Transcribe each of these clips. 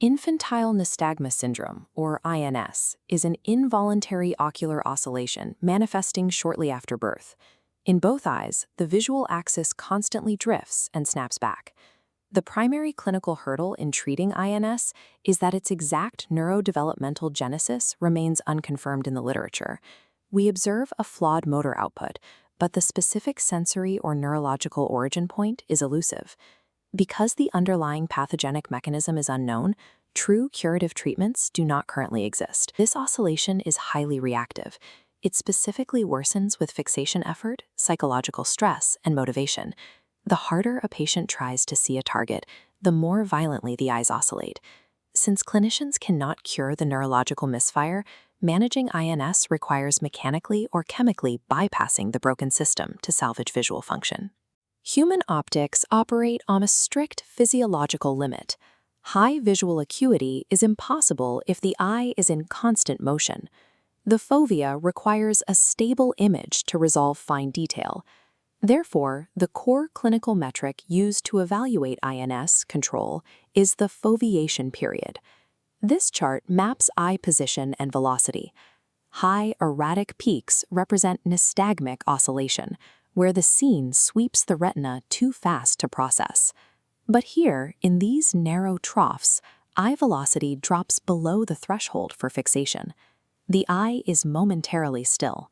Infantile Nystagmus Syndrome, or INS, is an involuntary ocular oscillation manifesting shortly after birth. In both eyes, the visual axis constantly drifts and snaps back. The primary clinical hurdle in treating INS is that its exact neurodevelopmental genesis remains unconfirmed in the literature. We observe a flawed motor output, but the specific sensory or neurological origin point is elusive. Because the underlying pathogenic mechanism is unknown, true curative treatments do not currently exist. This oscillation is highly reactive. It specifically worsens with fixation effort, psychological stress, and motivation. The harder a patient tries to see a target, the more violently the eyes oscillate. Since clinicians cannot cure the neurological misfire, managing INS requires mechanically or chemically bypassing the broken system to salvage visual function. Human optics operate on a strict physiological limit. High visual acuity is impossible if the eye is in constant motion. The fovea requires a stable image to resolve fine detail. Therefore, the core clinical metric used to evaluate INS control is the foveation period. This chart maps eye position and velocity. High erratic peaks represent nystagmic oscillation, where the scene sweeps the retina too fast to process. But here, in these narrow troughs, eye velocity drops below the threshold for fixation. The eye is momentarily still.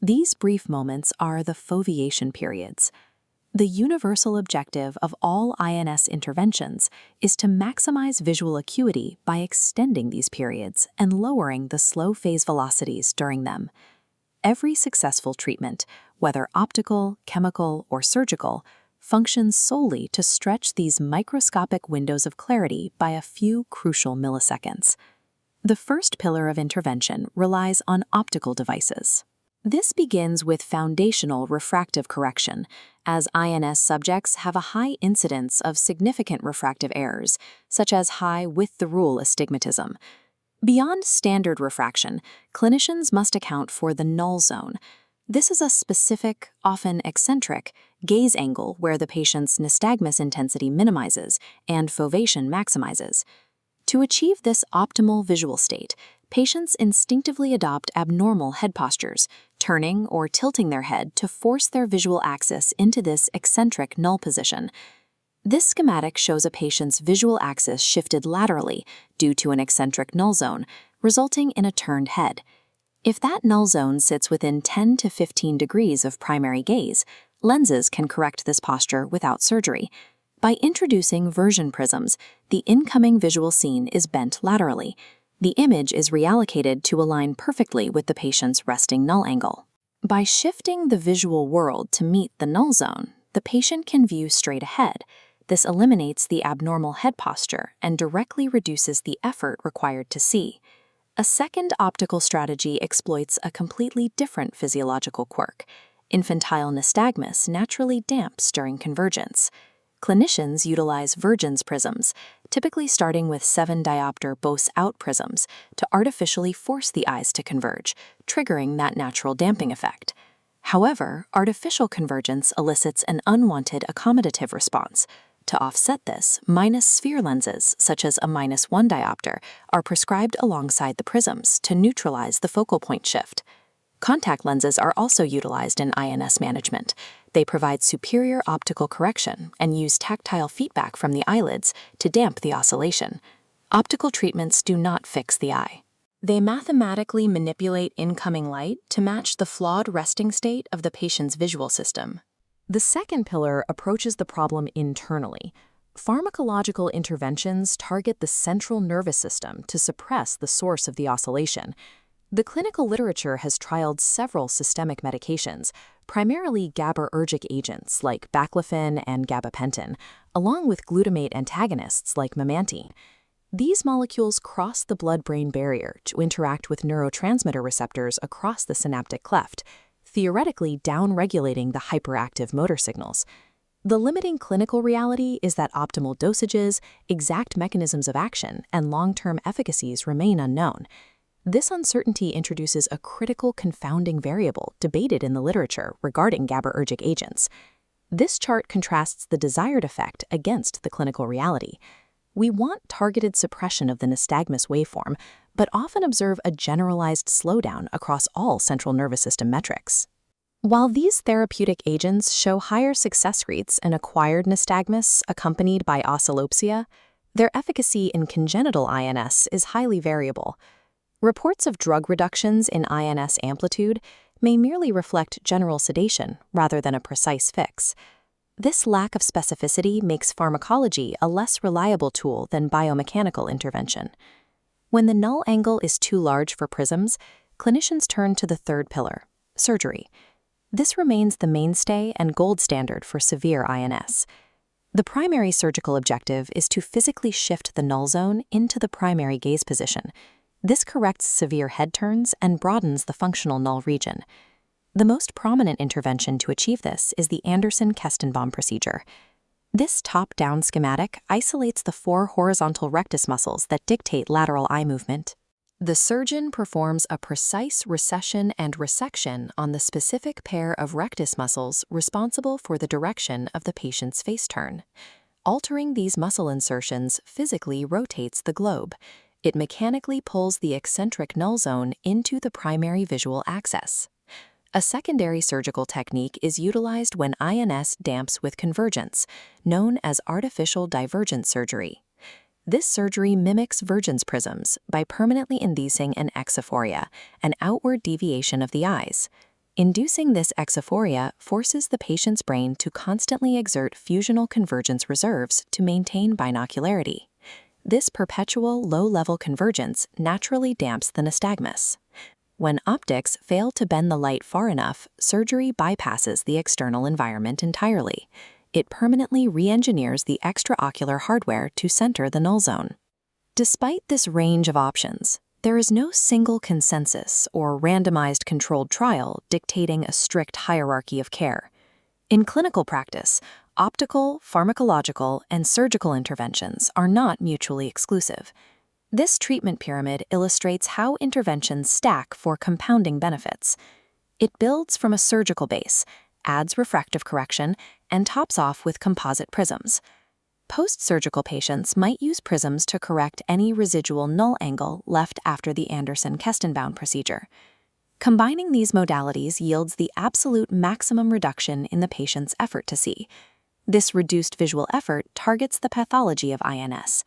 These brief moments are the foveation periods. The universal objective of all INS interventions is to maximize visual acuity by extending these periods and lowering the slow phase velocities during them. Every successful treatment, whether optical, chemical, or surgical, functions solely to stretch these microscopic windows of clarity by a few crucial milliseconds. The first pillar of intervention relies on optical devices. This begins with foundational refractive correction, as INS subjects have a high incidence of significant refractive errors, such as high with-the-rule astigmatism. Beyond standard refraction, clinicians must account for the null zone. This is a specific, often eccentric, gaze angle where the patient's nystagmus intensity minimizes and foveation maximizes. To achieve this optimal visual state, patients instinctively adopt abnormal head postures, turning or tilting their head to force their visual axis into this eccentric null position. This schematic shows a patient's visual axis shifted laterally due to an eccentric null zone, resulting in a turned head. If that null zone sits within 10 to 15 degrees of primary gaze, lenses can correct this posture without surgery. By introducing vergence prisms, the incoming visual scene is bent laterally. The image is reallocated to align perfectly with the patient's resting null angle. By shifting the visual world to meet the null zone, the patient can view straight ahead. This eliminates the abnormal head posture and directly reduces the effort required to see. A second optical strategy exploits a completely different physiological quirk. Infantile nystagmus naturally damps during convergence. Clinicians utilize vergence prisms, typically starting with 7-diopter Bose-out prisms, to artificially force the eyes to converge, triggering that natural damping effect. However, artificial convergence elicits an unwanted accommodative response. To offset this, -sphere lenses, such as a -1 diopter, are prescribed alongside the prisms to neutralize the focal point shift. Contact lenses are also utilized in INS management. They provide superior optical correction and use tactile feedback from the eyelids to damp the oscillation. Optical treatments do not fix the eye. They mathematically manipulate incoming light to match the flawed resting state of the patient's visual system. The second pillar approaches the problem internally. Pharmacological interventions target the central nervous system to suppress the source of the oscillation. The clinical literature has trialed several systemic medications, primarily GABAergic agents like baclofen and gabapentin, along with glutamate antagonists like memantine. These molecules cross the blood-brain barrier to interact with neurotransmitter receptors across the synaptic cleft, theoretically downregulating the hyperactive motor signals. The limiting clinical reality is that optimal dosages, exact mechanisms of action, and long-term efficacies remain unknown. This uncertainty introduces a critical confounding variable debated in the literature regarding GABAergic agents. This chart contrasts the desired effect against the clinical reality. We want targeted suppression of the nystagmus waveform, but often observe a generalized slowdown across all central nervous system metrics. While these therapeutic agents show higher success rates in acquired nystagmus accompanied by oscillopsia, their efficacy in congenital INS is highly variable. Reports of drug reductions in INS amplitude may merely reflect general sedation rather than a precise fix. This lack of specificity makes pharmacology a less reliable tool than biomechanical intervention. When the null angle is too large for prisms, clinicians turn to the third pillar, surgery. This remains the mainstay and gold standard for severe INS. The primary surgical objective is to physically shift the null zone into the primary gaze position. This corrects severe head turns and broadens the functional null region. The most prominent intervention to achieve this is the Anderson-Kestenbaum procedure. This top-down schematic isolates the 4 horizontal rectus muscles that dictate lateral eye movement. The surgeon performs a precise recession and resection on the specific pair of rectus muscles responsible for the direction of the patient's face turn. Altering these muscle insertions physically rotates the globe. It mechanically pulls the eccentric null zone into the primary visual axis. A secondary surgical technique is utilized when INS damps with convergence, known as artificial divergence surgery. This surgery mimics vergence prisms by permanently inducing an exophoria, an outward deviation of the eyes. Inducing this exophoria forces the patient's brain to constantly exert fusional convergence reserves to maintain binocularity. This perpetual low-level convergence naturally damps the nystagmus. When optics fail to bend the light far enough, surgery bypasses the external environment entirely. It permanently re-engineers the extraocular hardware to center the null zone. Despite this range of options, there is no single consensus or randomized controlled trial dictating a strict hierarchy of care. In clinical practice, optical, pharmacological, and surgical interventions are not mutually exclusive. This treatment pyramid illustrates how interventions stack for compounding benefits. It builds from a surgical base, adds refractive correction, and tops off with composite prisms. Post-surgical patients might use prisms to correct any residual null angle left after the Anderson-Kestenbaum procedure. Combining these modalities yields the absolute maximum reduction in the patient's effort to see. This reduced visual effort targets the pathology of INS.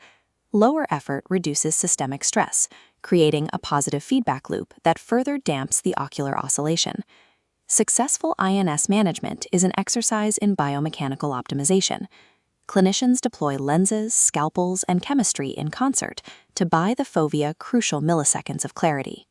Lower effort reduces systemic stress, creating a positive feedback loop that further damps the ocular oscillation. Successful INS management is an exercise in biomechanical optimization. Clinicians deploy lenses, scalpels, and chemistry in concert to buy the fovea crucial milliseconds of clarity.